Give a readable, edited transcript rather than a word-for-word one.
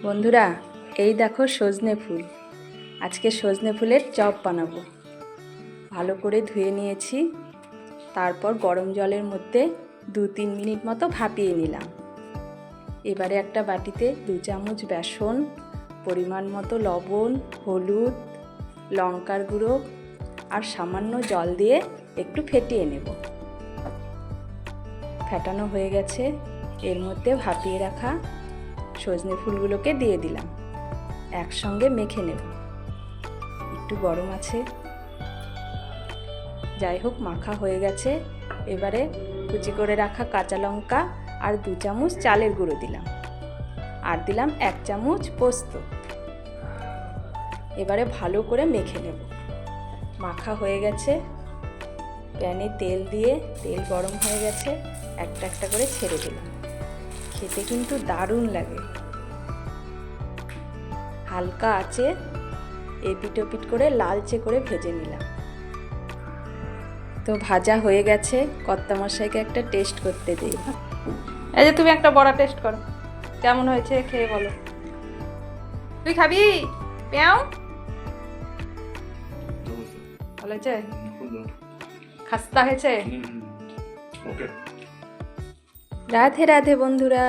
বন্ধুরা, এই দেখো সজনে ফুল। আজকে সজনে ফুলের চপ বানাবো। ভালো করে ধুয়ে নিয়েছি, তারপর গরম জলের মধ্যে 2-3 মিনিট মতো ভাপিয়ে নিলাম। এবারে একটা বাটিতে 2 চামচ বেসন, পরিমাণ মতো লবণ, হলুদ, লঙ্কার গুঁড়ো আর সামান্য জল দিয়ে একটু ফেটিয়ে নেব। ফেটানো হয়ে গেছে, এর মধ্যে ভাপিয়ে রাখা সজনে ফুলগুলোকে দিয়ে দিলাম। একসঙ্গে মেখে নেব। একটু গরম আছে, যাই হোক মাখা হয়ে গেছে। এবারে কুচি করে রাখা কাঁচা লঙ্কা আর 2 চামচ চালের গুঁড়ো দিলাম, আর দিলাম 1 চামচ পোস্ত। এবারে ভালো করে মেখে নেব। মাখা হয়ে গেছে, প্যানে তেল দিয়ে তেল গরম হয়ে গেছে, একটা একটা করে ছেড়ে দিলাম। খেতে কিন্তু দারুণ লাগে। হালকা আঁচে এপিট ওপিট করে লালচে করে ভেজে নিলাম। তো ভাজা হয়ে গেছে, কর্তামশাইকে একটা টেস্ট করতে দিই। এই যে তুমি একটা বড়া টেস্ট করো, কেমন হয়েছে খেয়ে বলো। তুই খাবি? পেঁয়াও ভালো হয়েছে? খাস্তা হয়েছে? রাধে রাধে বন্ধুরা।